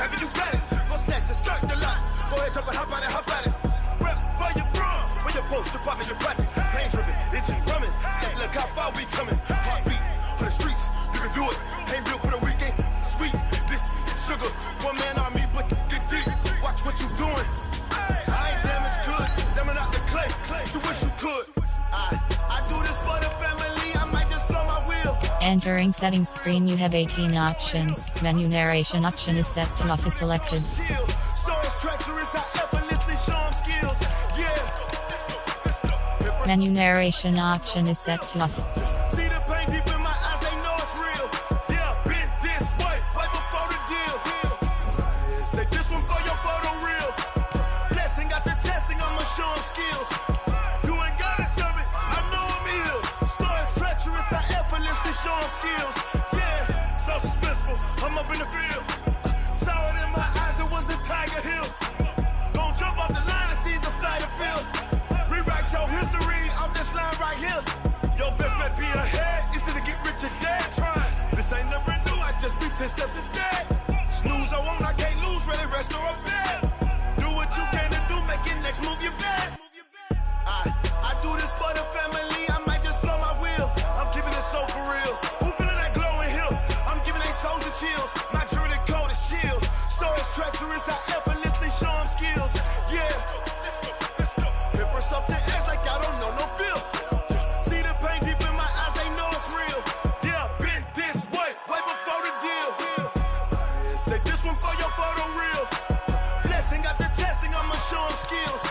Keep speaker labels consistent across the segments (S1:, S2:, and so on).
S1: Have you got it? Go snatch it, skirt the lot. Go ahead, jump and hop on it, hop at it. Rep for your prom. Where your post, department, your projects. Pain driven, itching, drumming. Hey, look how far we coming. Heartbeat on the streets. You can do it. Ain't built for the weekend. Sweet, this sugar. One man on me, but get deep. Watch what you doing. I ain't damaged goods. Damn it out the clay. You wish you could. I do this for the family. I might just flow my wheel.
S2: Entering settings screen, you have 18 options. Menu narration option is set to off is selected. Menu narration option is set to off.
S1: See the pain deep in my eyes, they know it's real. Yeah, been this way, right before the deal. Say this one for your photo real. Blessing after testing, I'ma show them skills. You ain't gotta tell me, I know I'm ill. Stories treacherous, I effortlessly show them skills. Yeah, so suspenseful, I'm up in the field. Saw it in my eyes, it was the Tiger Hill. Don't jump off the line and see the flight of field. Rewrite your history off this line right here. Your best bet be ahead, easy to get rich or dead. Trying, this ain't never new, I just be 10 steps instead. Snooze, I won't, I can't lose, ready, rest or a bed. Do what you can to do, make it next move your best. I do this for the family, I might just flow my wheel. I'm keeping it so for real. Who feeling that glowing hill? I'm giving they souls the chills. My jewelry coat is shield. Stories treacherous, I effortlessly show them skills. Yeah. Paper stuff the edge like I don't know no feel. See the pain deep in my eyes, they know it's real. Yeah, been this way, right before the deal. Say this one for your photo real. Blessing after testing, I'ma show them skills.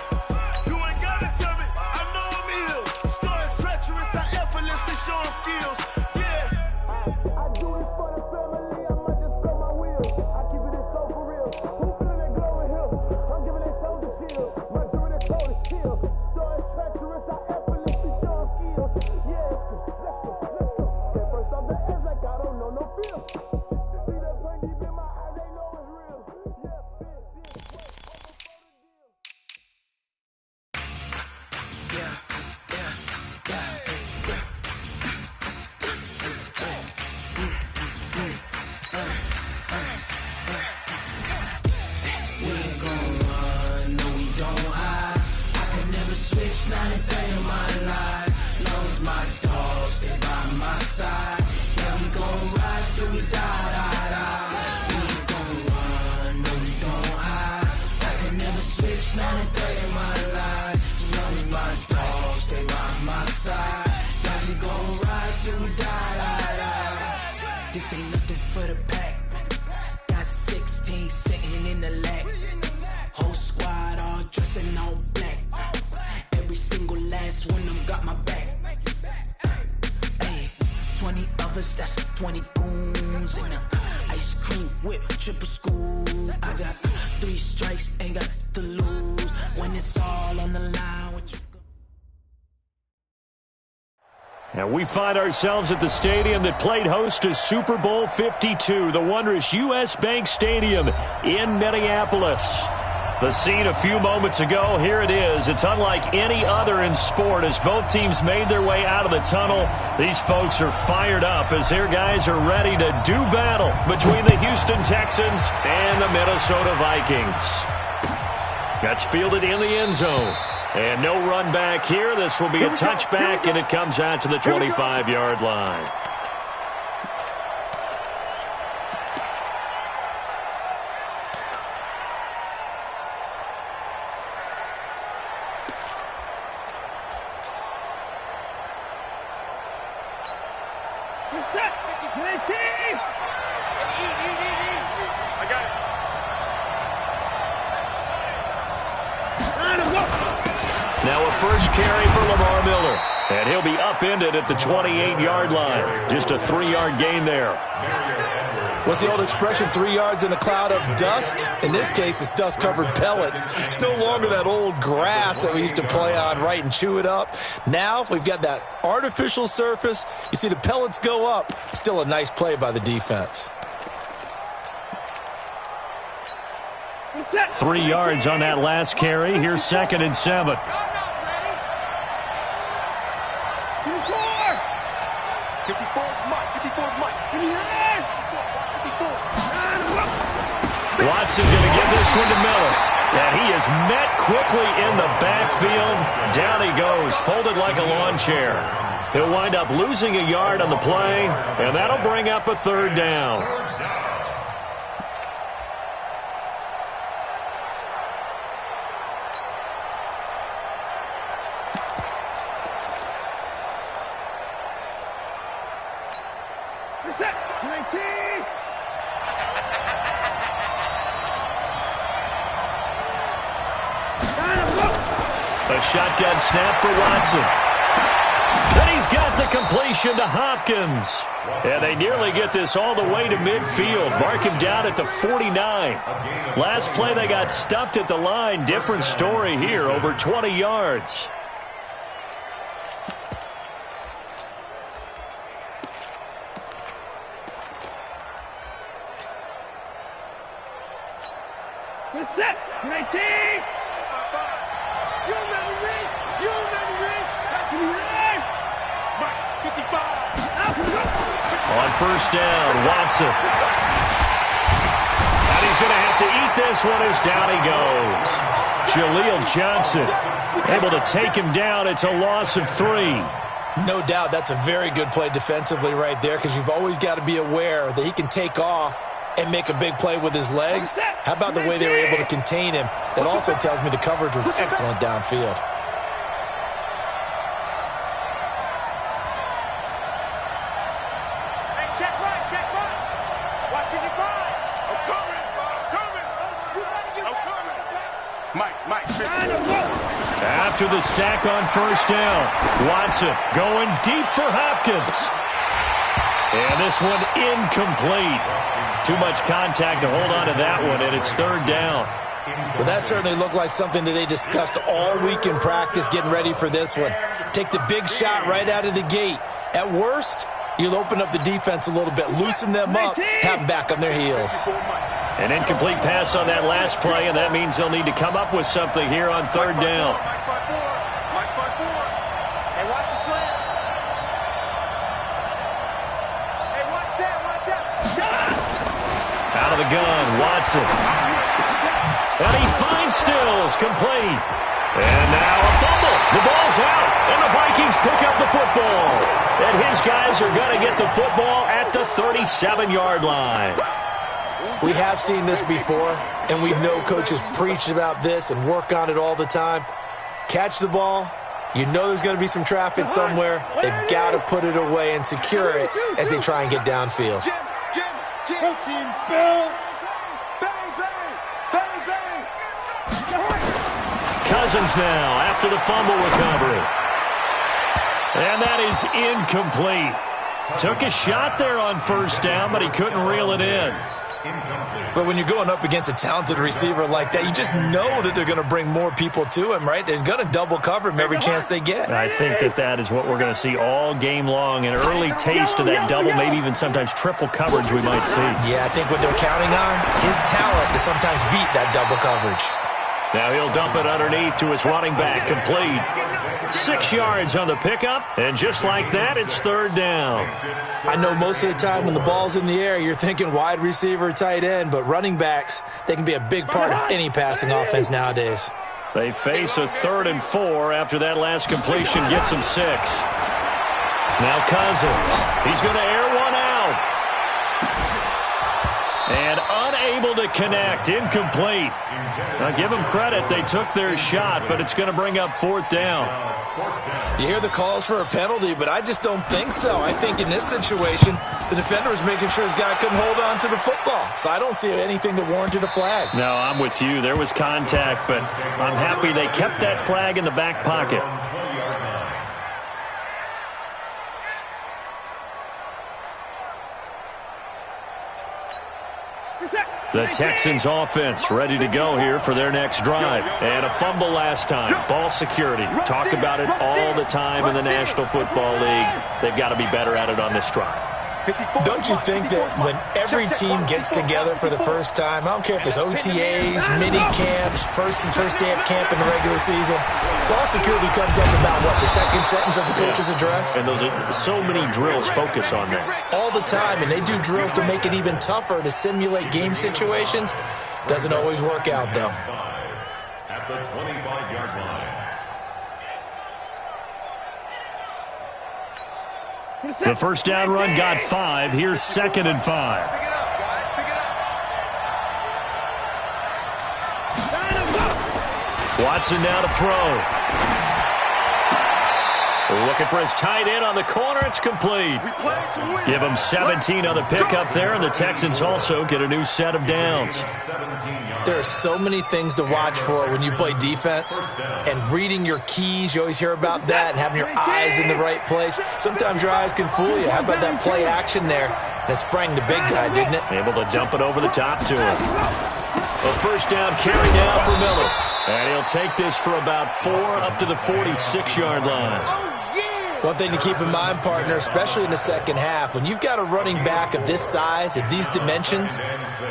S1: You ain't gotta tell me, I know I'm ill. Stories treacherous, I effortlessly show them skills. Yeah. I do this for the family, I might just blow my wheel. I keep it so for real. Who feeling that glowing hill? I'm giving they souls the chill. My jewelry coat is chill. Stories treacherous, I effortlessly show them skills. Yeah, let's go. Get first off the edge like I don't know no feel. See that pain deep in my eyes, they know it's real. Yeah,
S3: Switch 93 in my life. Knows my dogs, they by my side. Yeah, we gon' ride till we die. We ain't gon' run, no, we gon' hide. I can never switch 93 in my life. Knows my dogs, they by my side. Yeah, we gon' ride till we die. This ain't nothing for the pack. Got 16 sitting in the lap. Whole squad all dressing all black. Every single last one of them got my back. Hey, 20 of us, that's 20 goons. And ice cream whip, triple school. I got 3 strikes, ain't got to lose. When it's all on the line, what you
S4: And we find ourselves at the stadium that played host to Super Bowl 52, the wondrous U.S. Bank Stadium in Minneapolis. The scene a few moments ago, here it is. It's unlike any other in sport as both teams made their way out of the tunnel. These folks are fired up as their guys are ready to do battle between the Houston Texans and the Minnesota Vikings. That's fielded in the end zone. And no run back here. This will be a touchback, and it comes out to the 25-yard line. Now a first carry for Lamar Miller. And he'll be upended at the 28-yard line. Just a 3-yard gain there.
S5: What's the old expression, 3 yards in a cloud of dust? In this case, it's dust-covered pellets. It's no longer that old grass that we used to play on, right, and chew it up. Now we've got that artificial surface. You see the pellets go up. Still a nice play by the defense.
S4: 3 yards on that last carry. Here's 2nd and 7. Watson going to give this one to Miller. And he is met quickly in the backfield. Down he goes, folded like a lawn chair. He'll wind up losing a yard on the play, and that'll bring up a third down.
S1: Reset. 19.
S4: A shotgun snap for Watson. And he's got the completion to Hopkins. And they nearly get this all the way to midfield. Mark him down at the 49. Last play they got stuffed at the line. Different story here, over 20 yards.
S1: Reset. 19. You remember me? You remember me? That's who it is. Mike, 55.
S4: On first down, Watson. And he's going to have to eat this one as down he goes. Jaleel Johnson able to take him down. It's a loss of 3.
S5: No doubt that's a very good play defensively right there, because you've always got to be aware that he can take off and make a big play with his legs. How about the way they were able to contain him? That also tells me the coverage was excellent downfield.
S1: Hey, check right, check right. Watching it right. I'm coming. I'm coming. Mike.
S4: After the sack on first down, Watson going deep for Hopkins. And this one incomplete. Too much contact to hold on to that one, and it's third down.
S5: Well, that certainly looked like something that they discussed all week in practice getting ready for this one. Take the big shot right out of the gate. At worst, you'll open up the defense a little bit, loosen them up, have them back on their heels.
S4: An incomplete pass on that last play, and that means they'll need to come up with something here on third down.
S1: Hey, watch the slant. Hey, watch that.
S4: Out of the gun, Watson. And he finds Stills, complete. And now a fumble. The ball's out, and the Vikings pick up the football. And his guys are going to get the football at the 37-yard line.
S5: We have seen this before, and we know coaches preach about this and work on it all the time. Catch the ball. You know there's going to be some traffic somewhere. They've got to put it away and secure it as they try and get downfield.
S1: Protein spill.
S4: Cousins now after the fumble recovery. And that is incomplete. Took a shot there on first down, but he couldn't reel it in.
S5: But when you're going up against a talented receiver like that, you just know that they're going to bring more people to him, right? They're going to double cover him every chance they get.
S4: I think that is what we're going to see all game long. An early taste of that double, maybe even sometimes triple coverage we might see.
S5: Yeah, I think what they're counting on, his talent to sometimes beat that double coverage.
S4: Now he'll dump it underneath to his running back, complete. 6 yards on the pickup, and just like that, it's third down.
S5: I know most of the time when the ball's in the air, you're thinking wide receiver, tight end, but running backs, they can be a big part of any passing offense nowadays.
S4: They face a 3rd and 4 after that last completion gets them 6. Now Cousins, he's going to air one out. And unable to connect, incomplete. Now give them credit, they took their shot, but it's going to bring up 4th down.
S5: You hear the calls for a penalty, but I just don't think so. I think in this situation, the defender was making sure his guy couldn't hold on to the football. So I don't see anything that warranted a flag.
S4: No, I'm with you. There was contact, but I'm happy they kept that flag in the back pocket. The Texans offense ready to go here for their next drive. And a fumble last time. Ball security. Talk about it all the time in the National Football League. They've got to be better at it on this drive.
S5: Don't you think that when every team gets together for the first time, I don't care if it's OTAs, mini camps, first day of camp in the regular season, ball security comes up about, what, the second sentence of the coach's address?
S4: And those are so many drills focus on that.
S5: All the time, and they do drills to make it even tougher to simulate game situations. Doesn't always work out, though.
S4: At the 25-yard line. The first down run got 5. Here's 2nd and 5. Watson now to throw. Looking for his tight end on the corner. It's complete. Give him 17 on the pickup there, and the Texans also get a new set of downs.
S5: There are so many things to watch for when you play defense, and reading your keys, you always hear about that, and having your eyes in the right place. Sometimes your eyes can fool you. How about that play action there? And it sprang the big guy, didn't it?
S4: Able to dump it over the top to him. A first down carry now for Miller. And he'll take this for about 4 up to the 46-yard line.
S5: One thing to keep in mind, partner, especially in the second half, when you've got a running back of this size, of these dimensions,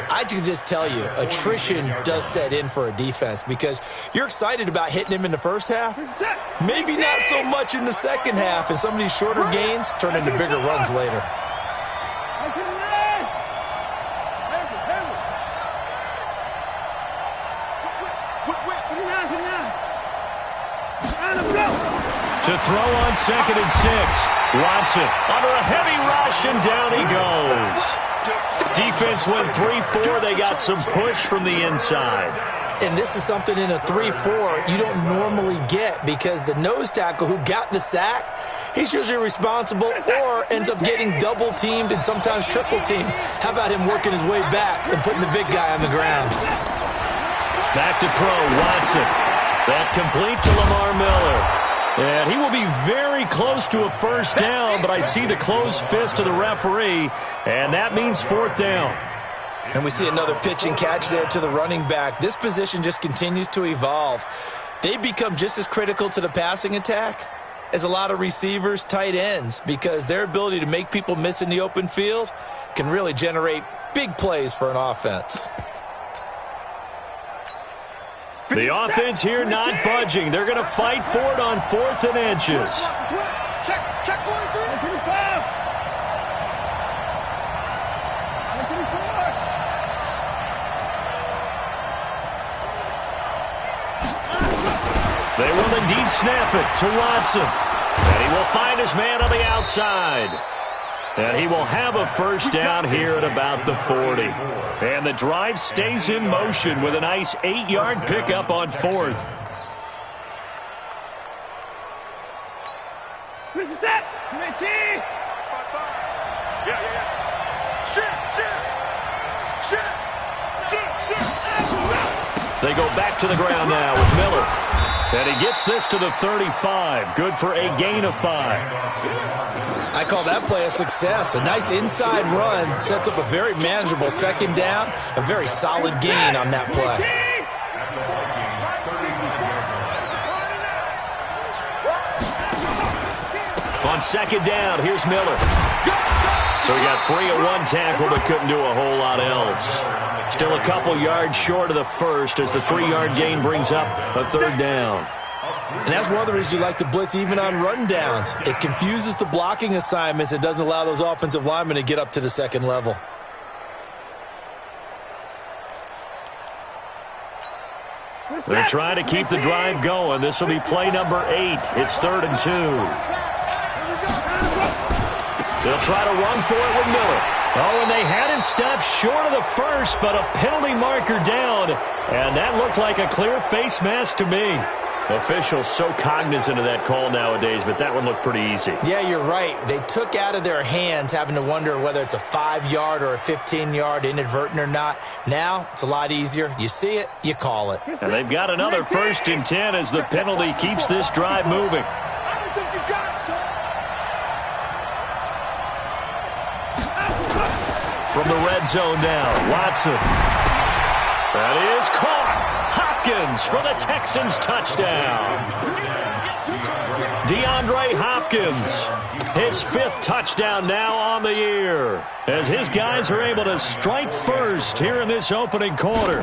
S5: I can just tell you, attrition does set in for a defense because you're excited about hitting him in the first half. Maybe not so much in the second half, and some of these shorter gains turn into bigger runs later.
S4: To throw on 2nd and 6. Watson under a heavy rush, and down he goes. Defense went 3-4. They got some push from the inside.
S5: And this is something in a 3-4 you don't normally get because the nose tackle who got the sack, he's usually responsible or ends up getting double-teamed and sometimes triple-teamed. How about him working his way back and putting the big guy on the ground?
S4: Back to throw, Watson. That complete to Lamar Miller. And he will be very close to a first down, but I see the closed fist of the referee, and that means 4th down.
S5: And we see another pitch and catch there to the running back. This position just continues to evolve. They become just as critical to the passing attack as a lot of receivers, tight ends, because their ability to make people miss in the open field can really generate big plays for an offense.
S4: The offense here not budging. They're going to fight for it on 4th and inches.
S1: Check 43.
S4: They will indeed snap it to Watson. And he will find his man on the outside. And he will have a first down here at about the 40. And the drive stays in motion with a nice 8-yard pickup on 4th.
S1: This is it.
S4: They go back to the ground now with Miller. And he gets this to the 35. Good for a gain of 5.
S5: I call that play a success. A nice inside run sets up a very manageable second down. A very solid gain on that play.
S4: On 2nd down, here's Miller. So he got free of one tackle but couldn't do a whole lot else. Still a couple yards short of the first as the 3-yard gain brings up a 3rd down.
S5: And that's one of the reasons you like to blitz even on run downs. It confuses the blocking assignments. It doesn't allow those offensive linemen to get up to the second level.
S4: They're trying to keep the drive going. This will be play number 8. It's 3rd and 2. They'll try to run for it with Miller. Oh, and they had him stopped short of the first, but a penalty marker down. And that looked like a clear face mask to me. Officials so cognizant of that call nowadays, but that one looked pretty easy.
S5: Yeah, you're right. They took out of their hands having to wonder whether it's a 5-yard or a 15-yard inadvertent or not. Now, it's a lot easier. You see it, you call it.
S4: And they've got another 1st and 10 as the penalty keeps this drive moving.
S1: I don't think you got it, son.
S4: From the red zone now, Watson. That is caught. Hopkins for the Texans touchdown. DeAndre Hopkins, his 5th touchdown now on the year, as his guys are able to strike first here in this opening quarter.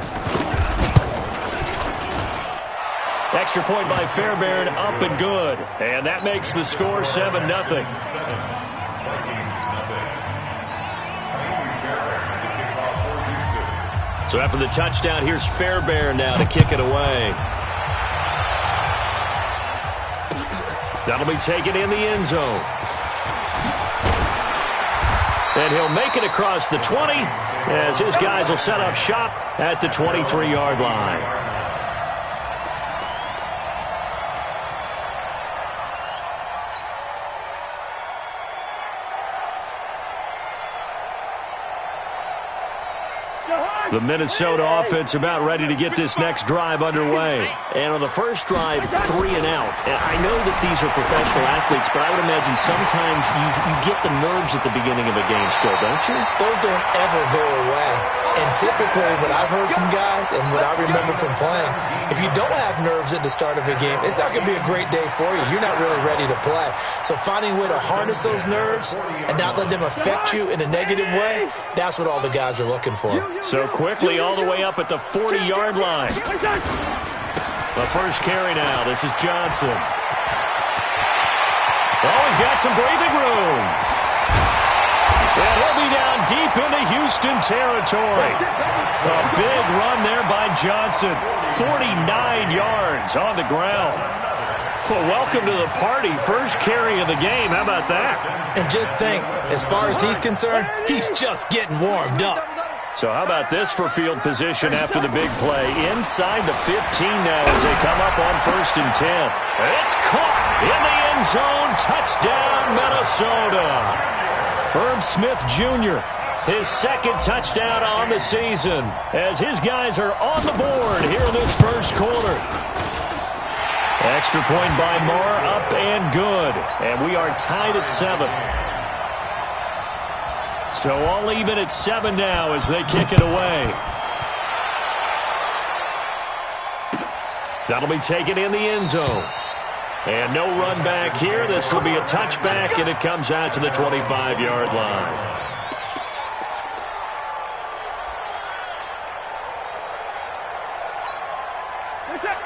S4: Extra point by Fairbairn, up and good, and that makes the score 7-0. So after the touchdown, here's Fairbairn now to kick it away. That'll be taken in the end zone. And he'll make it across the 20 as his guys will set up shop at the 23-yard line. The Minnesota offense about ready to get this next drive underway. And on the first drive, 3 and out. And I know that these are professional athletes, but I would imagine sometimes you get the nerves at the beginning of a game still, don't you?
S5: Those don't ever go away. And typically what I've heard from guys and what I remember from playing, if you don't have nerves at the start of a game, it's not going to be a great day for you. You're not really ready to play. So finding a way to harness those nerves and not let them affect you in a negative way, that's what all the guys are looking for.
S4: So quickly all the way up at the 40-yard line. The first carry now. This is Johnson. Oh, he's got some breathing room. And he'll be down deep into Houston territory. A big run there by Johnson. 49 yards on the ground. Well, welcome to the party. First carry of the game. How about that?
S5: And just think, as far as he's concerned, he's just getting warmed up.
S4: So how about this for field position after the big play? Inside the 15 now as they come up on 1st and 10. It's caught in the end zone. Touchdown, Minnesota. Herb Smith Jr., his second touchdown on the season as his guys are on the board here in this first quarter. Extra point by Moore, up and good. And we are tied at 7. So all even at 7 now as they kick it away. That'll be taken in the end zone. And no run back here. This will be a touchback, and it comes out to the 25-yard line.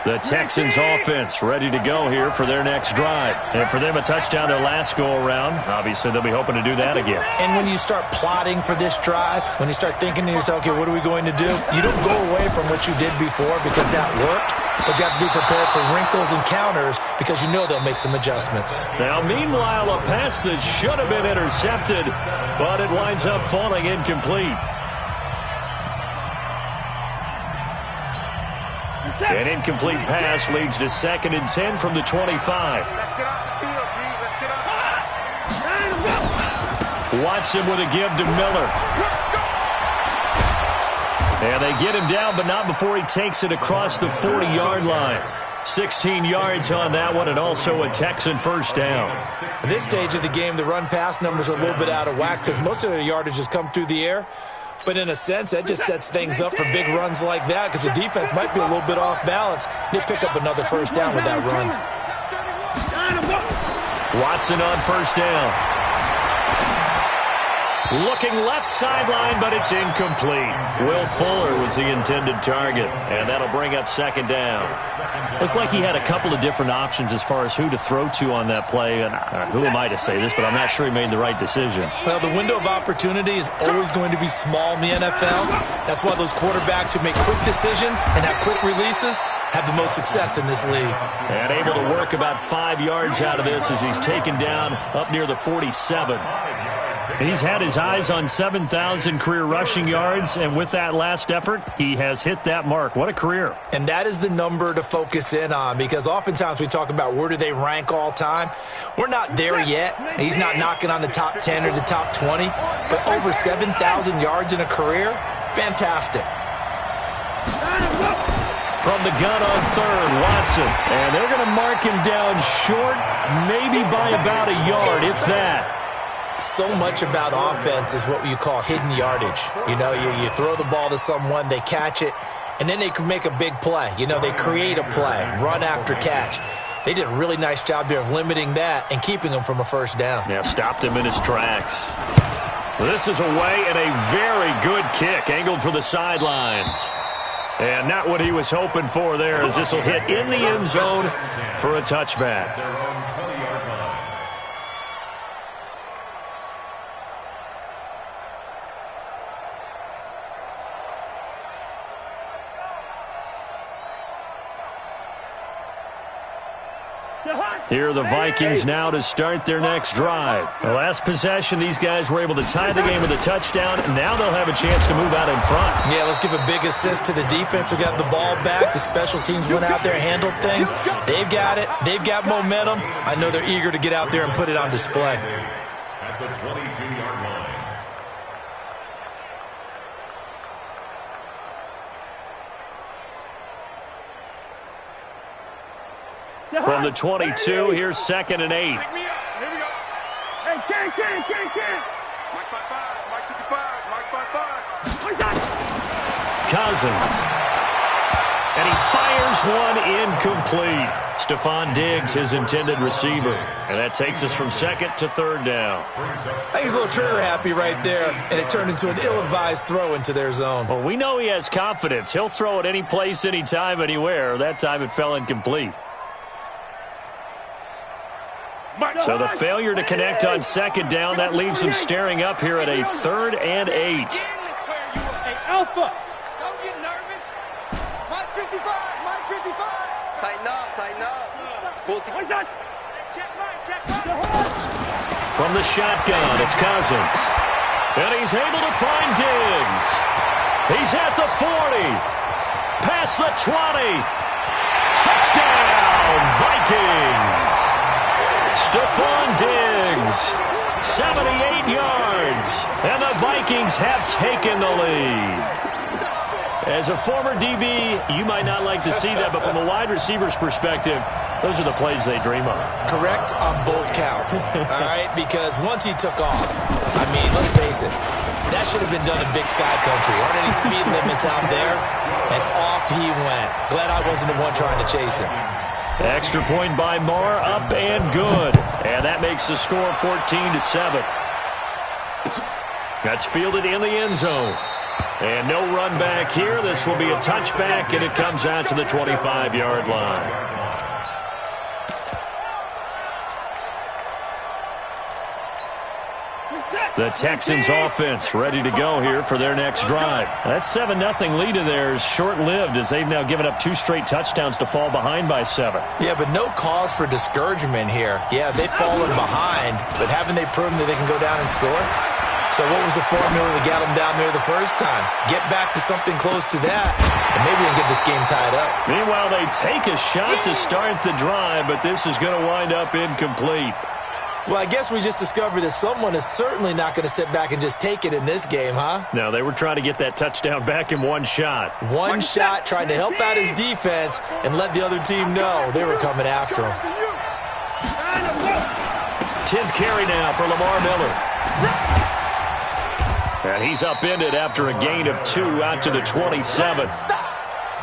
S4: The Texans offense ready to go here for their next drive. And for them, a touchdown their last go-around. Obviously, they'll be hoping to do that again.
S5: And when you start plotting for this drive, when you start thinking to yourself, okay, what are we going to do? You don't go away from what you did before because that worked. But you have to be prepared for wrinkles and counters because you know they'll make some adjustments.
S4: Now, meanwhile, a pass that should have been intercepted, but it winds up falling incomplete. An incomplete pass leads to 2nd and 10 from the 25.
S1: Let's get off the field, G. Let's get off.
S4: Watson with a give to Miller. And they get him down, but not before he takes it across the 40-yard line. 16 yards on that one, and also a Texan first down.
S5: At this stage of the game, the run-pass numbers are a little bit out of whack because most of their yardage has come through the air. But in a sense, that just sets things up for big runs like that because the defense might be a little bit off balance. They pick up another first down with that run.
S4: Watson on first down. Looking left sideline, but it's incomplete. Will Fuller was the intended target, and that'll bring up 2nd down. Looked like he had a couple of different options as far as who to throw to on that play. And who am I to say this, but I'm not sure he made the right decision.
S5: Well, the window of opportunity is always going to be small in the NFL. That's why those quarterbacks who make quick decisions and have quick releases have the most success in this league.
S4: And able to work about 5 yards out of this as he's taken down up near the 47. He's had his eyes on 7,000 career rushing yards, and with that last effort, he has hit that mark. What a career.
S5: And that is the number to focus in on because oftentimes we talk about where do they rank all time. We're not there yet. He's not knocking on the top 10 or the top 20, but over 7,000 yards in a career, fantastic.
S4: From the gun on 3rd, Watson. And they're going to mark him down short, maybe by about a yard, if that.
S5: So much about offense is what you call hidden yardage. You know, you throw the ball to someone, they catch it, and then they can make a big play. You know, they create a play, run after catch. They did a really nice job there of limiting that and keeping him from a first down.
S4: Yeah, stopped him in his tracks. This is away and a very good kick, angled for the sidelines. And not what he was hoping for there as this will hit in the end zone for a touchback. Here are the Vikings now to start their next drive. The last possession, these guys were able to tie the game with a touchdown, and now they'll have a chance to move out in front.
S5: Yeah, let's give a big assist to the defense who got the ball back. The special teams went out there and handled things. They've got it. They've got momentum. I know they're eager to get out there and put it on display.
S6: At the 22-yard line.
S4: From the 22, here's 2nd and 8.
S1: Here we go. Hey, Ken. Mike 55, Mike 55, Mike 55.
S4: Cousins. And he fires one incomplete. Stephon Diggs, his intended receiver. And that takes us from 2nd to 3rd down.
S5: I think he's a little trigger happy right there, and it turned into an ill-advised throw into their zone.
S4: Well, we know he has confidence. He'll throw it any place, anytime, anywhere. That time it fell incomplete. So the failure to connect on 2nd down, that leaves him staring up here at a 3rd and 8.
S1: Hey, Alpha. Don't get nervous. Mike 55, Mike 55.
S7: Tighten up.
S1: What's that? Check.
S4: From the shotgun, it's Cousins. And he's able to find Diggs. He's at the 40. Past the 20. Touchdown, Vikings. Stephon Diggs, 78 yards, and the Vikings have taken the lead. As a former DB, you might not like to see that, but from a wide receiver's perspective, those are the plays they dream of.
S5: Correct on both counts, all right? Because once he took off, I mean, let's face it, that should have been done in Big Sky Country. Aren't any speed limits out there? And off he went. Glad I wasn't the one trying to chase him.
S4: Extra point by Marr, up and good. And that makes the score 14-7. That's fielded in the end zone. And no run back here. This will be a touchback, and it comes out to the 25-yard line. The Texans offense ready to go here for their next drive. That 7-0 lead of theirs short-lived as they've now given up 2 straight touchdowns to fall behind by 7.
S5: Yeah, but no cause for discouragement here. Yeah, they've fallen behind, but haven't they proven that they can go down and score? So what was the formula that got them down there the first time? Get back to something close to that, and maybe we can get this game tied up.
S4: Meanwhile, they take a shot to start the drive, but this is going to wind up incomplete.
S5: Well, I guess we just discovered that someone is certainly not going to sit back and just take it in this game, huh?
S4: No, they were trying to get that touchdown back in one shot.
S5: One shot, trying to help out his defense and let the other team know they were coming after him.
S4: 10th carry now for Lamar Miller. And he's upended after a gain of 2 out to the 27.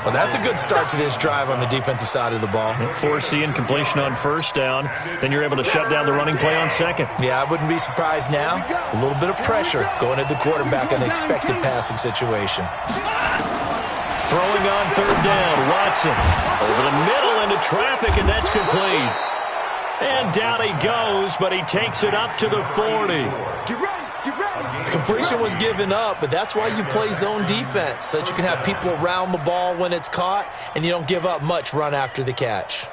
S5: Well, that's a good start to this drive on the defensive side of the ball.
S4: Force the incompletion on first down. Then you're able to shut down the running play on second.
S5: Yeah, I wouldn't be surprised now. A little bit of pressure going at the quarterback in an expected passing situation.
S4: Throwing on third down, Watson. Over the middle into traffic, and that's complete. And down he goes, but he takes it up to the 40.
S5: Completion was given up, but that's why you play zone defense, so that you can have people around the ball when it's caught, and you don't give up much run after the catch.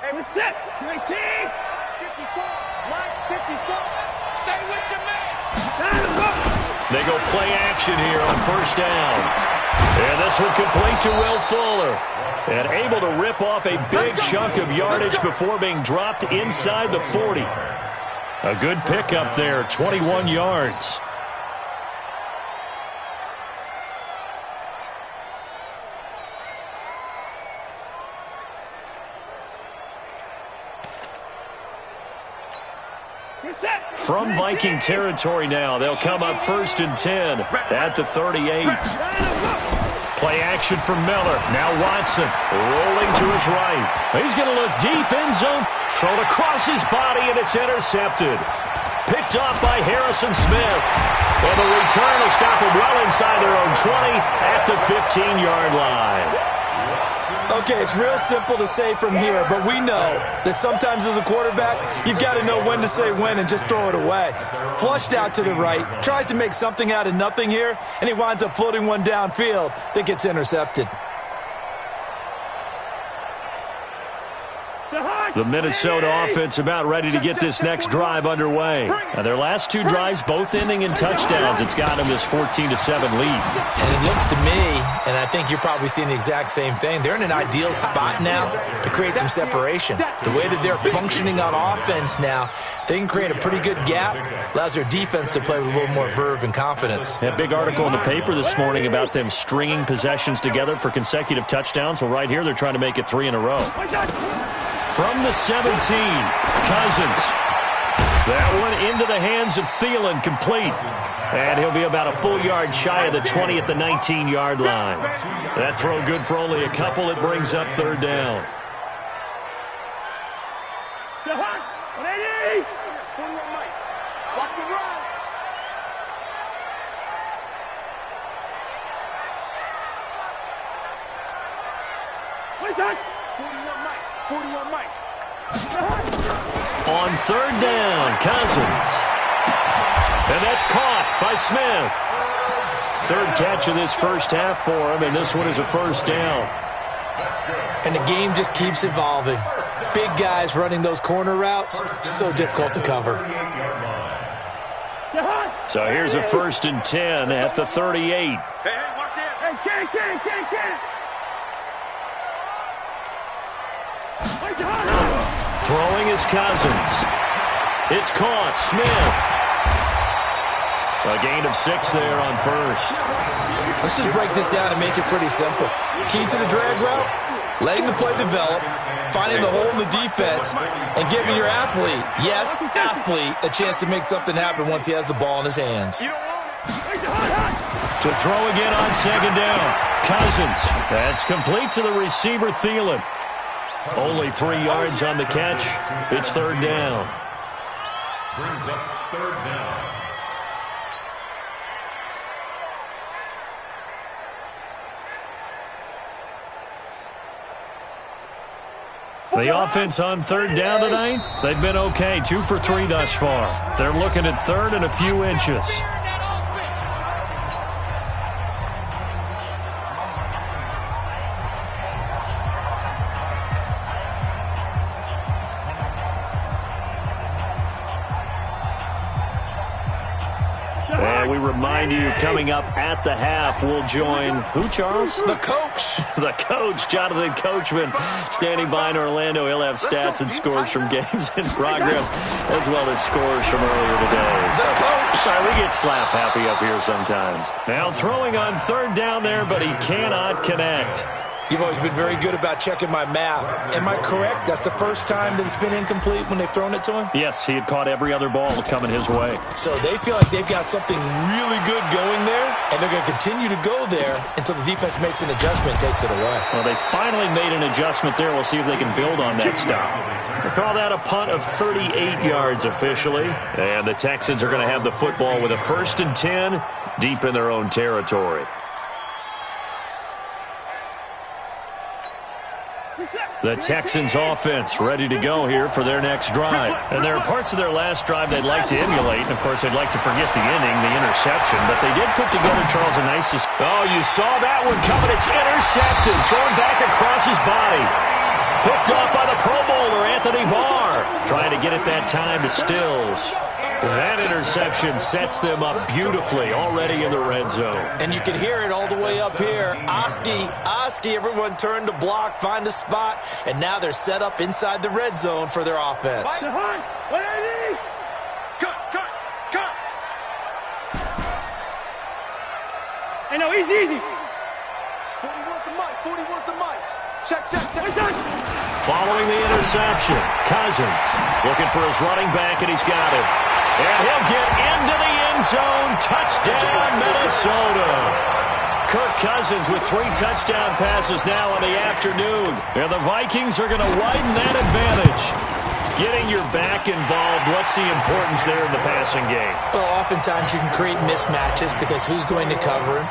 S1: Hey, we're set. 19. 54. Right, 54. Stay with your man.
S4: They go play action here on first down. And this one complete to Will Fuller. And able to rip off a big chunk of yardage before being dropped inside the 40. A good pickup there, 21 yards. From Viking territory now, they'll come up 1st and 10 at the 38. Play action from Miller. Now Watson rolling to his right. He's going to look deep in zone. Thrown across his body, and it's intercepted. Picked off by Harrison Smith. And the return will stop him well inside their own 20 at the 15-yard line.
S5: Okay, it's real simple to say from here, but we know that sometimes as a quarterback, you've got to know when to say when and just throw it away. Flushed out to the right, tries to make something out of nothing here, and he winds up floating one downfield that gets intercepted.
S4: The Minnesota offense about ready to get this next drive underway. Now, their last two drives both ending in touchdowns. It's got them this 14-7 lead.
S5: And it looks to me, and I think you're probably seeing the exact same thing, they're in an ideal spot now to create some separation. The way that they're functioning on offense now, they can create a pretty good gap, allows their defense to play with a little more verve and confidence.
S4: That big article in the paper this morning about them stringing possessions together for consecutive touchdowns. Well, right here, they're trying to make it 3 in a row. From the 17, Cousins. That one into the hands of Thielen, complete. And he'll be about a full yard shy of the 20 at the 19-yard line. That throw good for only a couple. It brings up third down. On third down, Cousins. And that's caught by Smith. Third catch of this first half for him, and this one is a first down.
S5: And the game just keeps evolving. Big guys running those corner routes, so difficult to cover.
S4: So here's a 1st and 10 at the 38.
S1: Hey, watch it. Hey,
S4: Throwing is Cousins. It's caught. Smith. A gain of 6 there on first.
S5: Let's just break this down and make it pretty simple. Key to the drag route, letting the play develop, finding the hole in the defense, and giving your athlete, yes, athlete, a chance to make something happen once he has the ball in his hands.
S4: To throw again on second down. Cousins. That's complete to the receiver, Thielen. Only 3 yards on the catch. It's third down.
S6: Brings up third down.
S4: The offense on third down tonight, they've been okay. 2 for 3 thus far. They're looking at third and a few inches. And we remind you, coming up at the half, we'll join who, Charles?
S5: The coach.
S4: The coach, Jonathan Coachman, standing by in Orlando. He'll have stats and scores from games in progress, as well as scores from earlier today.
S5: The coach.
S4: Sorry, we get slap happy up here sometimes. Now throwing on third down there, but he cannot connect.
S5: You've always been very good about checking my math. Am I correct? That's the first time that it's been incomplete when they've thrown it to him?
S4: Yes, he had caught every other ball coming his way.
S5: So they feel like they've got something really good going there, and they're going to continue to go there until the defense makes an adjustment and takes it away.
S4: Well, they finally made an adjustment there. We'll see if they can build on that stop. We'll call that a punt of 38 yards officially. And the Texans are going to have the football with a 1st and 10 deep in their own territory. The Texans offense ready to go here for their next drive. And there are parts of their last drive they'd like to emulate. And, of course, they'd like to forget the ending, the interception. But they did put together, Charles, a nice... Oh, you saw that one coming. It's intercepted. Thrown back across his body. Picked off by the Pro Bowler, Anthony Barr. Trying to get it that time to Stills. That interception sets them up beautifully already in the red zone.
S5: And you can hear it all the way up here. Oski, everyone turned to block, find a spot, and now they're set up inside the red zone for their offense.
S1: Cut. Hey, no, easy. 40 wants the mic. Check.
S4: Following the interception, Cousins looking for his running back, and he's got it. And he'll get into the end zone. Touchdown, Minnesota. Kirk Cousins with 3 touchdown passes now in the afternoon. And the Vikings are going to widen that advantage. Getting your back involved, what's the importance there in the passing game?
S5: Well, oftentimes you can create mismatches because who's going to cover him?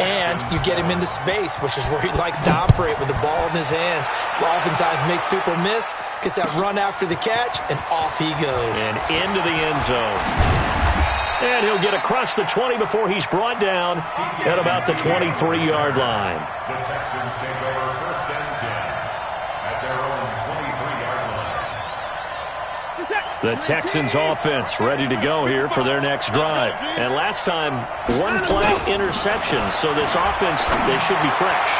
S5: And you get him into space, which is where he likes to operate with the ball in his hands. Oftentimes makes people miss, gets that run after the catch, and off he goes.
S4: And into the end zone. And he'll get across the 20 before he's brought down at about the 23-yard line.
S6: The Texans take over 1st and 10 at their own 23-yard line.
S4: The Texans offense ready to go here for their next drive. And last time, one play interceptions. So this offense, they should be fresh.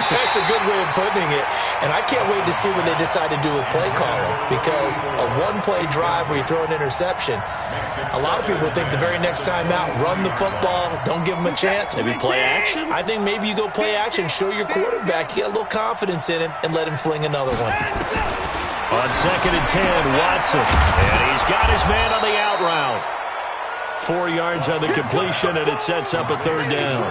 S5: That's a good way of putting it. And I can't wait to see what they decide to do with play calling. Because a one-play drive where you throw an interception, a lot of people think the very next time out, run the football, don't give them a chance.
S4: Maybe play action?
S5: I think maybe you go play action, show your quarterback, you get a little confidence in him, and let him fling another one.
S4: On 2nd and 10, Watson. And he's got his man on the out route. 4 yards on the completion, and it sets up a 3rd down.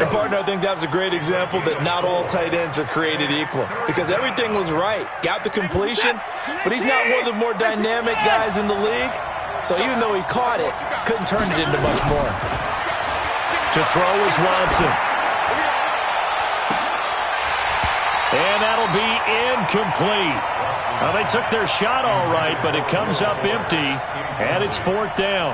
S5: And, partner, I think that was a great example that not all tight ends are created equal. Because everything was right. Got the completion, but he's not one of the more dynamic guys in the league. So even though he caught it, couldn't turn it into much more.
S4: To throw is Watson. And that'll be incomplete. Well, they took their shot all right, but it comes up empty, and it's 4th down.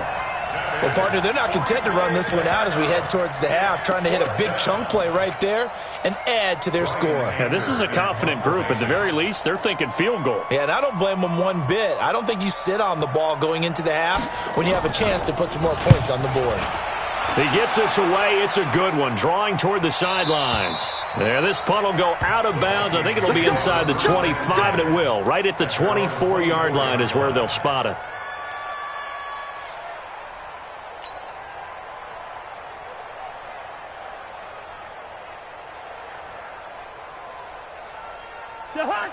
S5: Well, partner, they're not content to run this one out as we head towards the half, trying to hit a big chunk play right there and add to their score.
S4: Yeah, this is a confident group. At the very least, they're thinking field goal.
S5: Yeah, and I don't blame them one bit. I don't think you sit on the ball going into the half when you have a chance to put some more points on the board.
S4: He gets us away. It's a good one, drawing toward the sidelines. There, this punt will go out of bounds. I think it'll be inside the 25, and it will. Right at the 24-yard line is where they'll spot it.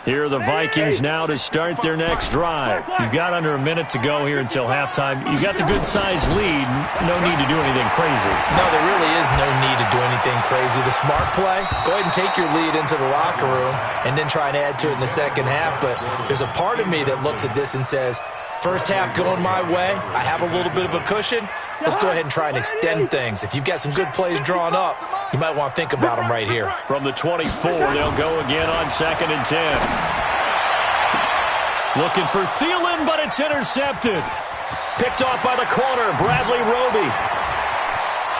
S4: Here are the Vikings now to start their next drive. You've got under a minute to go here until halftime. You've got the good-sized lead. No need to do anything crazy.
S5: No, there really is no need to do anything crazy. The smart play, go ahead and take your lead into the locker room and then try and add to it in the second half. But there's a part of me that looks at this and says, first half going my way, I have a little bit of a cushion. Let's go ahead and try and extend things. If you've got some good plays drawn up, you might want to think about them right here.
S4: From the 24, they'll go again on 2nd and 10. Looking for Thielen, but it's intercepted. Picked off by the corner, Bradley Roby.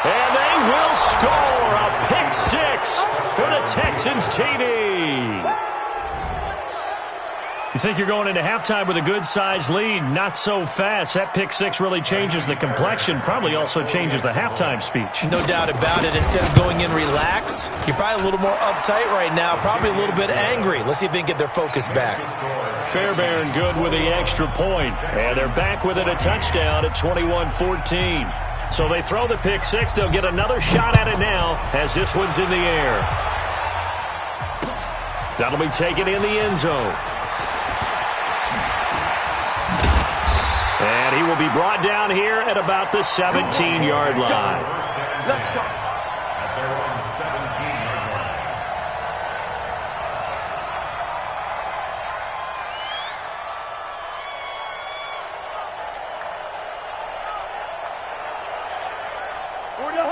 S4: And they will score a pick 6 for the Texans TD. You think you're going into halftime with a good-sized lead? Not so fast. That pick 6 really changes the complexion, probably also changes the halftime speech.
S5: No doubt about it. Instead of going in relaxed, you're probably a little more uptight right now, probably a little bit angry. Let's see if they can get their focus back.
S4: Fairbairn good with the extra point, and they're back with it, a touchdown at 21-14. So they throw the pick 6. They'll get another shot at it now as this one's in the air. That'll be taken in the end zone. And he will be brought down here at about the 17-yard line.
S6: Let's go. At their own 17-yard line.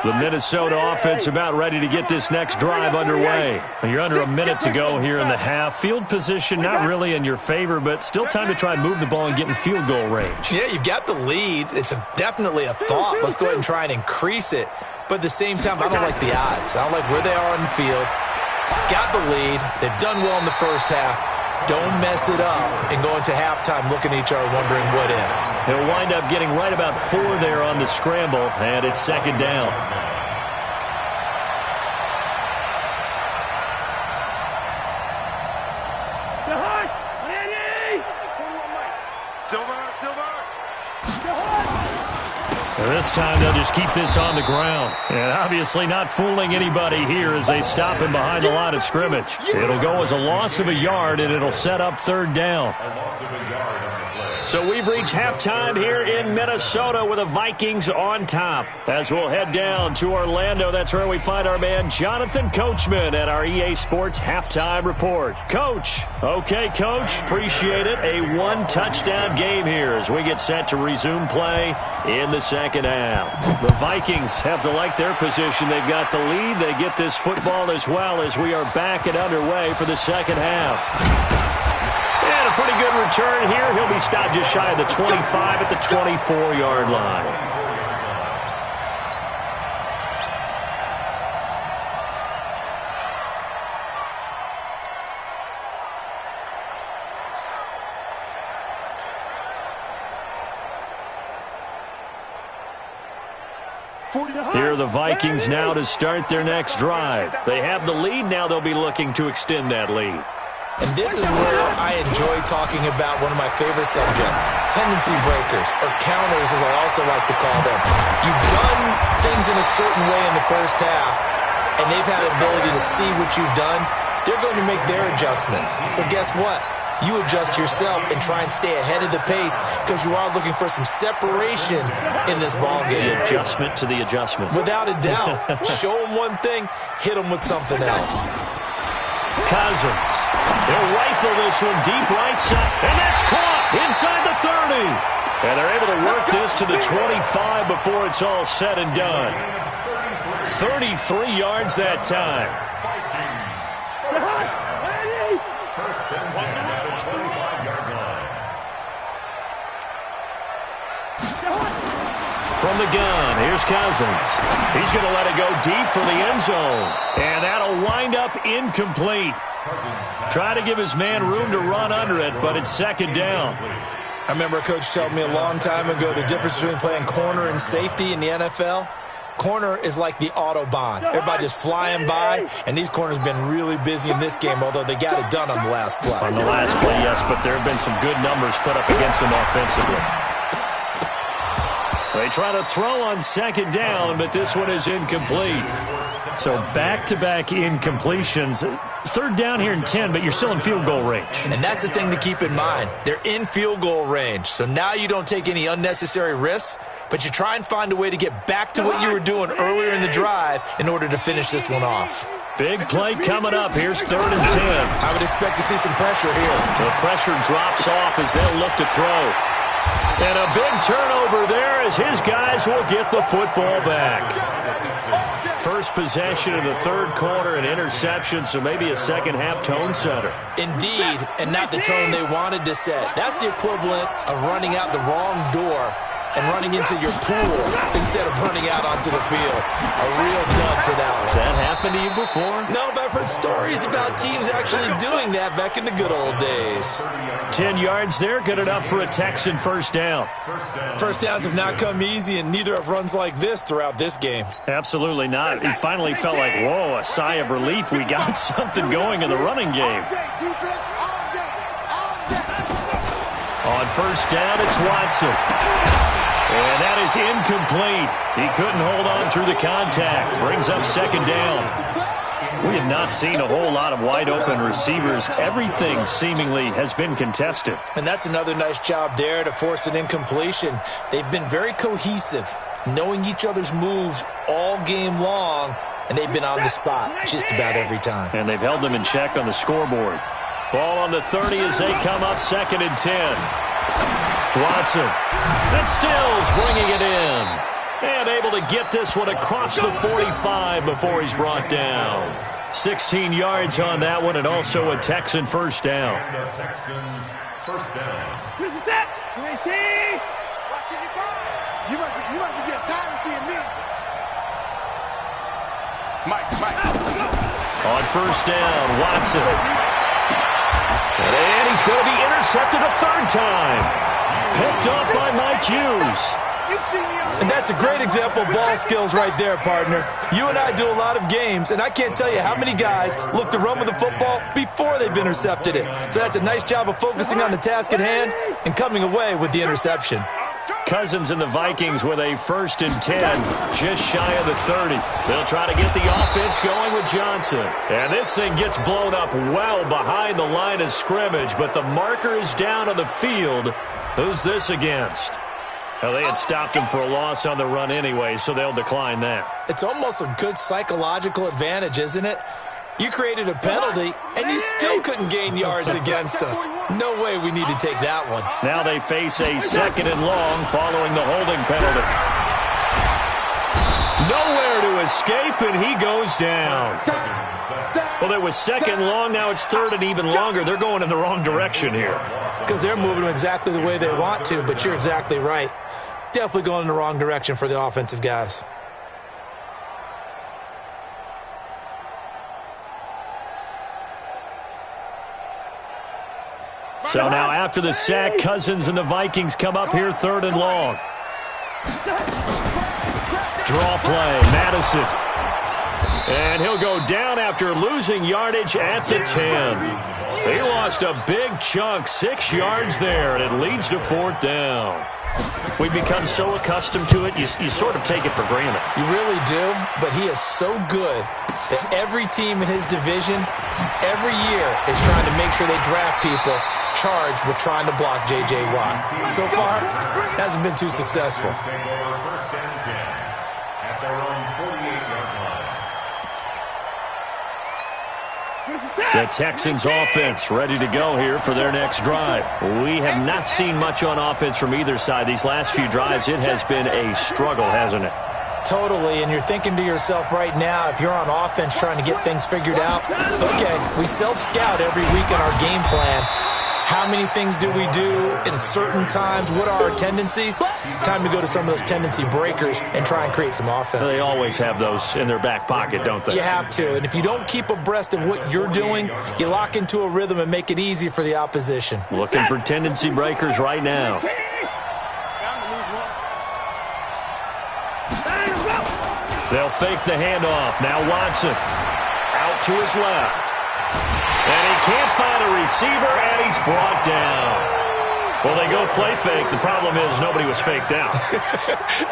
S4: The Minnesota offense about ready to get this next drive underway. You're under a minute to go here in the half. Field position not really in your favor, but still time to try and move the ball and get in field goal range.
S5: Yeah, you've got the lead. It's definitely a thought. Let's go ahead and try and increase it. But at the same time, I don't like the odds. I don't like where they are on the field. Got the lead. They've done well in the first half. Don't mess it up and go into halftime looking at each other wondering what if.
S4: He'll wind up getting right about 4 there on the scramble, and it's 2nd down. This time they'll just keep this on the ground. And obviously not fooling anybody here as they stop him behind the line of scrimmage. It'll go as a loss of a yard, and it'll set up 3rd down. So we've reached halftime here in Minnesota with the Vikings on top. As we'll head down to Orlando, that's where we find our man Jonathan Coachman at our EA Sports Halftime Report. Coach. Okay, Coach. Appreciate it. A 1-touchdown game here as we get set to resume play in the second half. The Vikings have to like their position. They've got the lead. They get this football as well as we are back and underway for the second half. And a pretty good return here. He'll be stopped just shy of the 25 at the 24-yard line. Here are the Vikings now to start their next drive. They have the lead. Now they'll be looking to extend that lead.
S5: And this is where I enjoy talking about one of my favorite subjects, tendency breakers, or counters as I also like to call them. You've done things in a certain way in the first half, and they've had the ability to see what you've done. They're going to make their adjustments. So guess what? You adjust yourself and try and stay ahead of the pace because you are looking for some separation in this ballgame.
S4: The adjustment to the adjustment.
S5: Without a doubt. Show them one thing, hit them with something else.
S4: Cousins. They'll rifle this one deep right side, and that's caught inside the 30. And they're able to work this to the 25 before it's all said and done. 33 yards that time.
S6: First and 10 at the 25-yard line.
S4: From the gun, here's Cousins. He's going to let it go deep for the end zone. And that'll wind up incomplete. Try to give his man room to run under it, but it's second down.
S5: I remember a coach telling me a long time ago the difference between playing corner and safety in the NFL. Corner is like the Autobahn. Everybody just flying by, and these corners have been really busy in this game, although they got it done on the last play.
S4: On the last play, yes, but there have been some good numbers put up against them offensively. They try to throw on second down, but this one is incomplete. So back-to-back incompletions. Third down here in 10, but you're still in field goal range.
S5: And that's the thing to keep in mind. They're in field goal range. So now you don't take any unnecessary risks, but you try and find a way to get back to what you were doing earlier in the drive in order to finish this one off.
S4: Big play coming up. Here's 3rd and 10.
S5: I would expect to see some pressure here.
S4: The pressure drops off as they'll look to throw. And a big turnover there as his guys will get the football back. First possession of the third quarter, an interception, so maybe a second-half tone setter.
S5: Indeed, and not the tone they wanted to set. That's the equivalent of running out the wrong door and running into your pool instead of running out onto the field. A real dub for that one.
S4: Has that happened to you before?
S5: No, but I've heard stories about teams actually doing that back in the good old days.
S4: 10 yards there, good enough for a Texan first down.
S5: First downs have not come easy, and neither have runs like this throughout this game.
S4: Absolutely not. He finally felt like, whoa, a sigh of relief. We got something going in the running game. On first down, it's Watson. And that is incomplete. He couldn't hold on through the contact. Brings up second down. We have not seen a whole lot of wide-open receivers. Everything seemingly has been contested.
S5: And that's another nice job there to force an incompletion. They've been very cohesive, knowing each other's moves all game long, and they've been on the spot just about every time.
S4: And they've held them in check on the scoreboard. Ball on the 30 as they come up 2nd and 10. Watson, and Stills bringing it in. And able to get this one across the 45 before he's brought down. 16 yards on that one, and also a Texan first down.
S6: The Texans first down.
S7: This is it. 19. You must be getting tired of seeing me. Mike.
S4: On first down, Watson. And he's going to be intercepted a third time. Picked up by Mike Hughes.
S5: And that's a great example of ball skills right there, partner. You and I do a lot of games, and I can't tell you how many guys look to run with the football before they've intercepted it. So that's a nice job of focusing on the task at hand and coming away with the interception.
S4: Cousins and the Vikings with a 1st and 10, just shy of the 30. They'll try to get the offense going with Johnson. And this thing gets blown up well behind the line of scrimmage, but the marker is down on the field. Who's this against? Well, they had stopped him for a loss on the run anyway, so they'll decline that.
S5: It's almost a good psychological advantage, isn't it? You created a penalty, and you still couldn't gain yards against us. No way we need to take that one.
S4: Now they face a 2nd and long following the holding penalty. Nowhere to escape, and he goes down. Well, it was 2nd long, now it's 3rd and even longer. They're going in the wrong direction here.
S5: Because they're moving exactly the way they want to, but you're exactly right. Definitely going in the wrong direction for the offensive guys.
S4: So now after the sack, Cousins and the Vikings come up here 3rd and long. Draw play, Madison. And he'll go down after losing yardage at the 10. He lost a big chunk, 6 yards there, and it leads to 4th down. We've become so accustomed to it, you sort of take it for granted.
S5: You really do, but he is so good that every team in his division, every year, is trying to make sure they draft people charged with trying to block J.J. Watt. So far, hasn't been too successful.
S6: First and 10 at their own 48-yard line.
S4: The Texans offense ready to go here for their next drive. We have not seen much on offense from either side. These last few drives, it has been a struggle, hasn't it?
S5: Totally, and you're thinking to yourself right now, if you're on offense trying to get things figured out, okay, we self-scout every week in our game plan. How many things do we do at certain times? What are our tendencies? Time to go to some of those tendency breakers and try and create some offense.
S4: They always have those in their back pocket, don't they?
S5: You have to, and if you don't keep abreast of what you're doing, you lock into a rhythm and make it easy for the opposition.
S4: Looking for tendency breakers right now. They'll fake the handoff. Now Watson out to his left. And he can't find a receiver, and he's brought down. Well, they go play fake. The problem is nobody was faked out.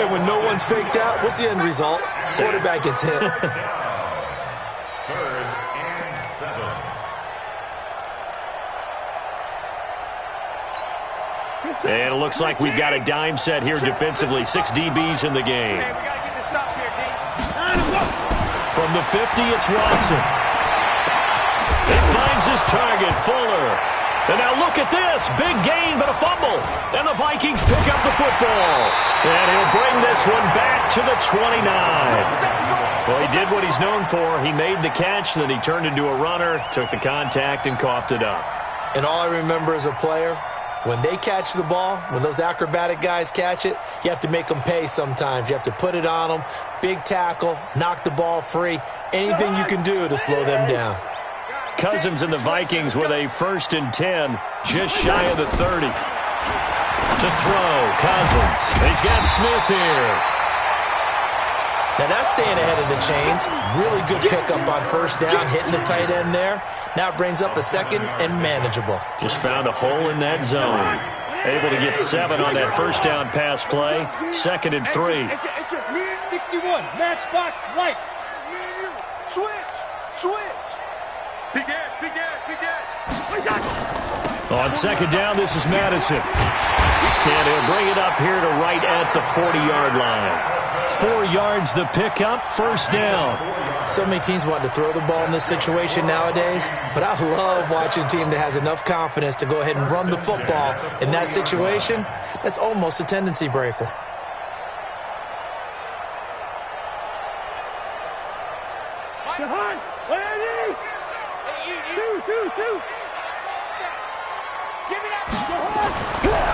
S5: And when no one's faked out, what's the end result? Quarterback gets hit.
S6: 3rd and 7.
S4: And it looks like we've got a dime set here defensively. 6 DBs in the game. From the 50, it's Watson. He finds his target, Fuller. And now look at this. Big gain, but a fumble. And the Vikings pick up the football. And he'll bring this one back to the 29. Well, he did what he's known for. He made the catch, then he turned into a runner, took the contact, and coughed it up.
S5: And all I remember as a player, when they catch the ball, when those acrobatic guys catch it, you have to make them pay sometimes. You have to put it on them, big tackle, knock the ball free, anything you can do to slow them down.
S4: Cousins and the Vikings with a 1st and 10, just shy of the 30. To throw, Cousins. He's got Smith here.
S5: Now that's staying ahead of the chains. Really good pickup on 1st down, hitting the tight end there. Now it brings up a 2nd and manageable.
S4: Just found a hole in that zone. Able to get 7 on that 1st down pass play. 2nd and 3.
S7: It's just me and 61. Matchbox lights. Me and you. Switch. Begin.
S4: On 2nd down, this is Madison. And he'll bring it up here to right at the 40-yard line. 4 yards the pickup, 1st down.
S5: So many teams want to throw the ball in this situation nowadays, but I love watching a team that has enough confidence to go ahead and run the football in that situation. That's almost a tendency breaker.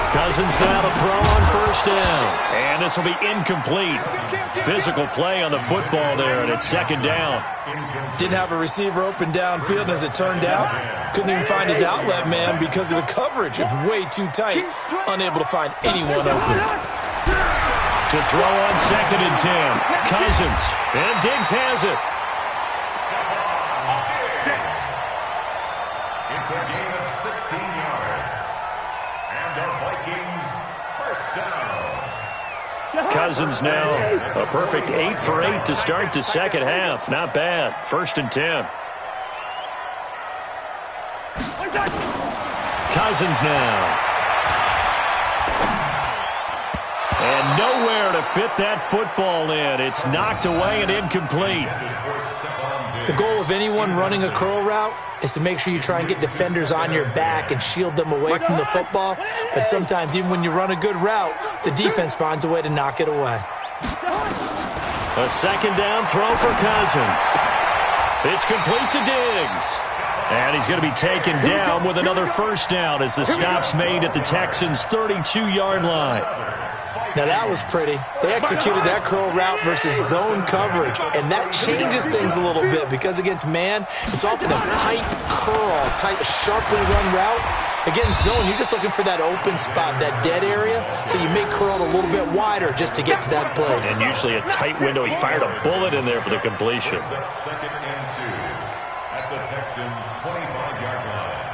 S4: Cousins now to throw on 1st down. And this will be incomplete. Physical play on the football there, and it's 2nd down.
S5: Didn't have a receiver open downfield, and as it turned out, couldn't even find his outlet man because of the coverage. It's way too tight. Unable to find anyone open.
S4: To throw on 2nd and 10. Cousins. And Diggs has it.
S6: It's a gain of 16 yards. And the Vikings 1st down.
S4: Cousins now a perfect 8 for 8 to start the 2nd half. Not bad. 1st and 10. Cousins now. And nowhere to fit that football in. It's knocked away and incomplete.
S5: The goal of anyone running a curl route is to make sure you try and get defenders on your back and shield them away from the football. But sometimes even when you run a good route, the defense finds a way to knock it away.
S4: A 2nd down throw for Cousins. It's complete to Diggs. And he's going to be taken down with another 1st down as the stop's made at the Texans' 32-yard line.
S5: Now that was pretty. They executed that curl route versus zone coverage, and that changes things a little bit because against man, it's often a tight curl, tight, sharply run route. Again, zone, you're just looking for that open spot, that dead area, so you may curl it a little bit wider just to get to that place.
S4: And usually a tight window. He fired a bullet in there for the completion.
S6: Second and 2 at the Texans' 25-yard line.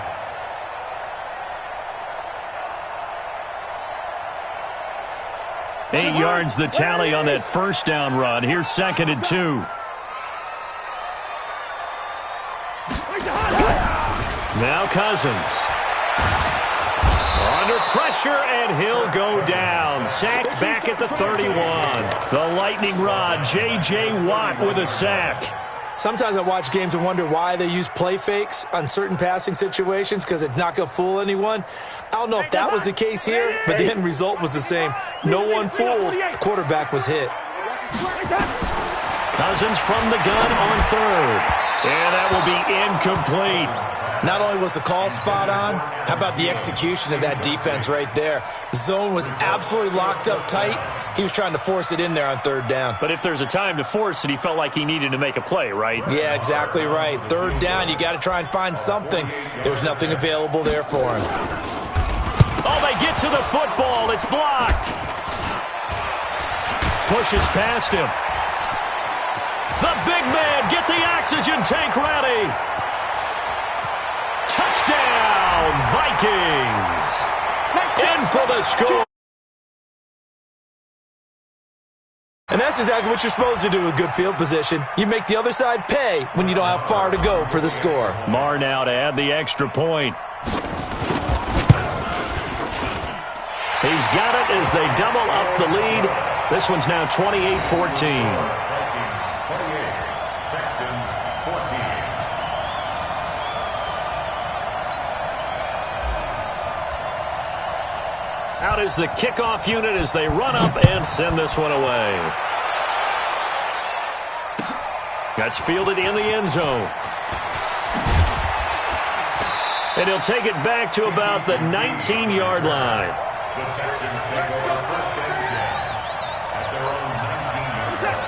S4: Eight yards the tally on that first down run. Here's second and 2. Now Cousins. Under pressure, and he'll go down. Sacked back at the 31. The lightning rod, J.J. Watt with a sack.
S5: Sometimes I watch games and wonder why they use play fakes on certain passing situations, because it's not going to fool anyone. I don't know if that was the case here, but the end result was the same. No one fooled. The quarterback was hit.
S4: Cousins from the gun on third. And that will be incomplete.
S5: Not only was the call spot on, how about the execution of that defense right there? The zone was absolutely locked up tight. He was trying to force it in there on third down.
S4: But if there's a time to force it, he felt like he needed to make a play, right?
S5: Yeah, exactly right. Third down, you got to try and find something. There's nothing available there for him.
S4: Oh, they get to the football. It's blocked. Pushes past him. The big man, get the oxygen tank ready. Touchdown, Vikings. In for the score.
S5: And that's exactly what you're supposed to do with good field position. You make the other side pay when you don't have far to go for the score.
S4: Marr now to add the extra point. He's got it as they double up the lead. This one's now 28-14. Out is the kickoff unit as they run up and send this one away. That's fielded in the end zone. And he'll take it back to about the 19-yard line.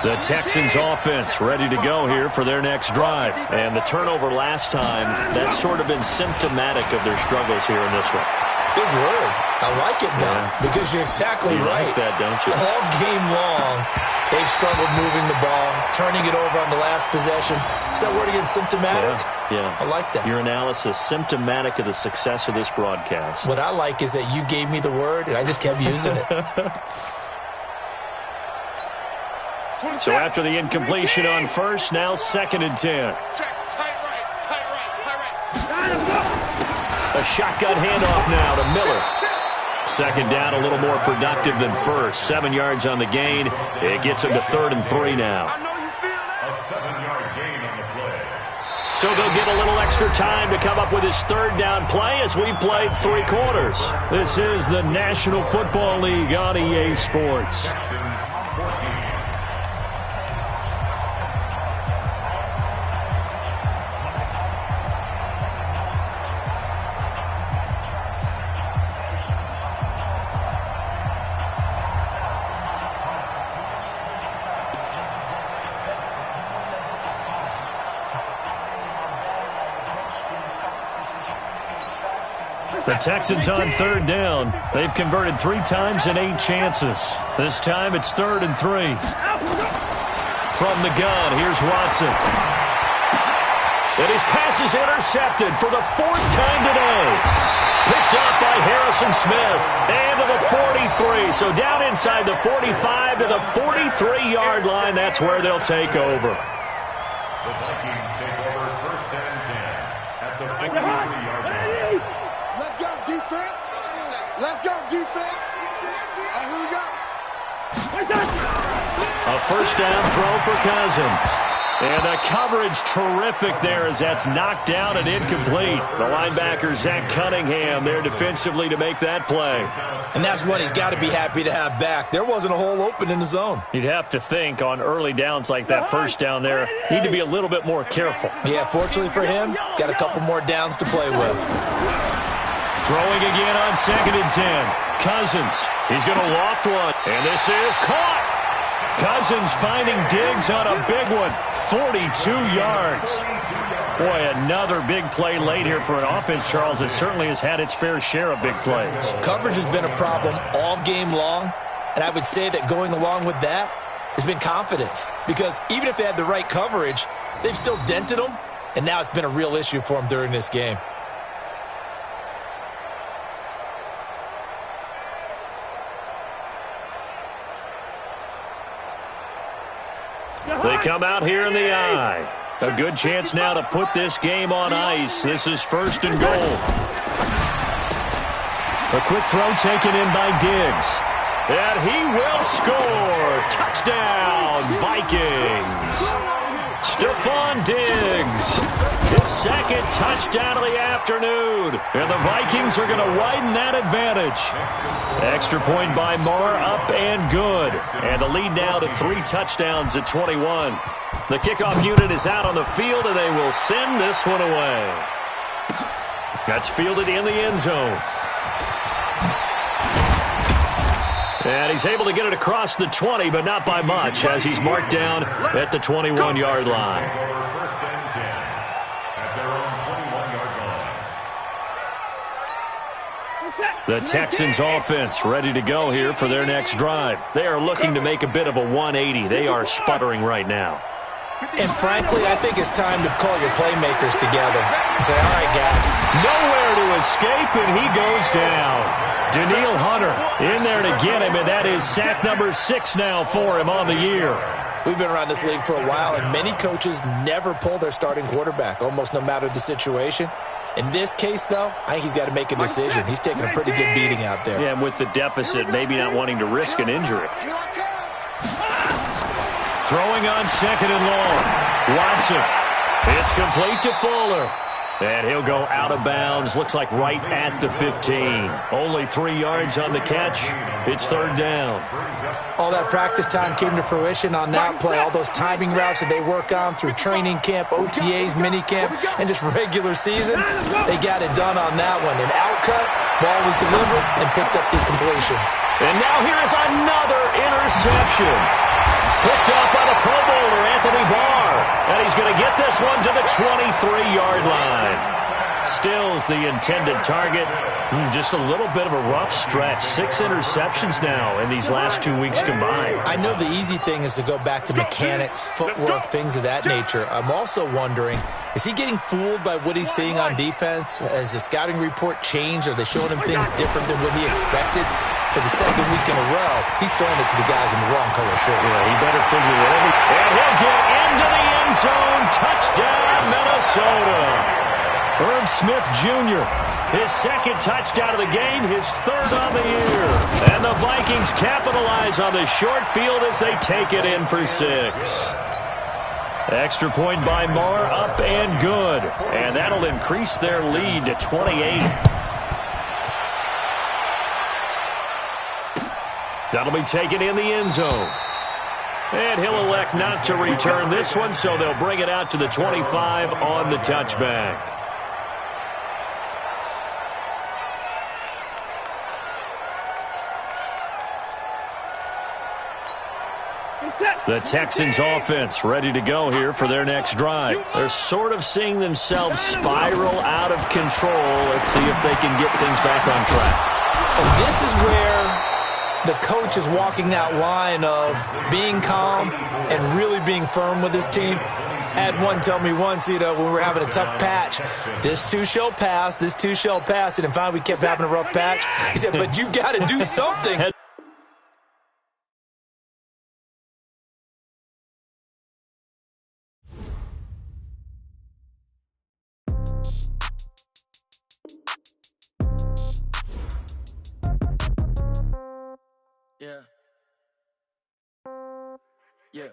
S4: The Texans offense ready to go here for their next drive. And the turnover last time, that's sort of been symptomatic of their struggles here in this one.
S5: Good word. I like it now, because you're exactly right.
S4: Like that, don't you?
S5: All game long, they've struggled moving the ball, turning it over on the last possession. Is that word again, symptomatic?
S4: Yeah.
S5: I like that.
S4: Your analysis, symptomatic of the success of this broadcast.
S5: What I like is that you gave me the word, and I just kept using it.
S4: So after the incompletion on first, now second and 10. A shotgun handoff now to Miller. Second down, a little more productive than first. 7 yards on the gain. It gets him to 3rd and 3 now.
S6: A 7-yard gain on the play.
S4: So they'll get a little extra time to come up with his third down play as we've played 3 quarters. This is the National Football League on EA Sports. The Texans on third down. They've converted 3 times in 8 chances. This time it's 3rd and 3. From the gun, here's Watson. And his pass is intercepted for the 4th time today. Picked up by Harrison Smith. And to the 43. So down inside the 45 to the 43-yard line. That's where they'll take over.
S6: The Vikings take over 1st and 10 at the 43-yard line.
S7: Let's go, defense. Let's go, defense. Here we go.
S4: A first down throw for Cousins. And the coverage terrific there as that's knocked down and incomplete. The linebacker, Zach Cunningham, there defensively to make that play.
S5: And that's one he's got to be happy to have back. There wasn't a hole open in the zone.
S4: You'd have to think on early downs like that first down there, need to be a little bit more careful.
S5: Yeah, fortunately for him, got a couple more downs to play with.
S4: Throwing again on 2nd and 10. Cousins, he's going to loft one. And this is caught. Cousins finding Diggs on a big one. 42 yards. Boy, another big play late here for an offense, Charles, that certainly has had its fair share of big plays.
S5: Coverage has been a problem all game long, and I would say that going along with that has been confidence. Because even if they had the right coverage, they've still dented them, and now it's been a real issue for them during this game.
S4: They come out here in the eye. A good chance now to put this game on ice. This is 1st and goal. A quick throw taken in by Diggs. And he will score. Touchdown, Vikings. Stephon Diggs. His 2nd touchdown of the afternoon. And the Vikings are going to widen that advantage. Extra point by Moore, up and good. And the lead now to 3 touchdowns at 21. The kickoff unit is out on the field, and they will send this one away. That's fielded in the end zone. And he's able to get it across the 20, but not by much, as he's marked down at the 21-yard line.
S6: First and 10 at their own 21-yard line.
S4: The Texans offense ready to go here for their next drive. They are looking to make a bit of a 180. They are sputtering right now.
S5: And frankly, I think it's time to call your playmakers together and say, all right, guys.
S4: Nowhere to escape, and he goes down. Danielle Hunter in there to get him, and that is sack number 6 now for him on the year.
S5: We've been around this league for a while, and many coaches never pull their starting quarterback, almost no matter the situation. In this case, though, I think he's got to make a decision. He's taking a pretty good beating out there.
S4: Yeah, and with the deficit, maybe not wanting to risk an injury. Throwing on 2nd and long. Watson. It's complete to Fuller. And he'll go out of bounds. Looks like right at the 15. Only 3 yards on the catch. It's 3rd down.
S5: All that practice time came to fruition on that play. All those timing routes that they work on through training camp, OTAs, minicamp, and just regular season, they got it done on that one. An outcut, ball was delivered, and picked up the completion.
S4: And now here is another interception. Picked up by the Pro Bowler, Anthony Barr. And he's going to get this one to the 23-yard line. Stills the intended target. Just a little bit of a rough stretch. 6 interceptions now in these last 2 weeks combined.
S5: I know the easy thing is to go back to mechanics, footwork, things of that nature. I'm also wondering, is he getting fooled by what he's seeing on defense? Has the scouting report changed? Are they showing him things different than what he expected? For the 2nd week in a row, he's throwing it to the guys in the wrong color shirts.
S4: Yeah, he better figure whatever. And he'll get into the end zone. Touchdown, Minnesota. Herb Smith Jr., his 2nd touchdown of the game, his 3rd on the year. And the Vikings capitalize on the short field as they take it in for 6. Extra point by Moore, up and good. And that'll increase their lead to 28. That'll be taken in the end zone. And he'll elect not to return this one, so they'll bring it out to the 25 on the touchback. The Texans offense ready to go here for their next drive. They're sort of seeing themselves spiral out of control. Let's see if they can get things back on track.
S5: And this is where the coach is walking that line of being calm and really being firm with his team. I had one tell me once, when we were having a tough patch, this too shall pass, this too shall pass. And finally we kept having a rough patch. He said, but you got to do something. Yeah.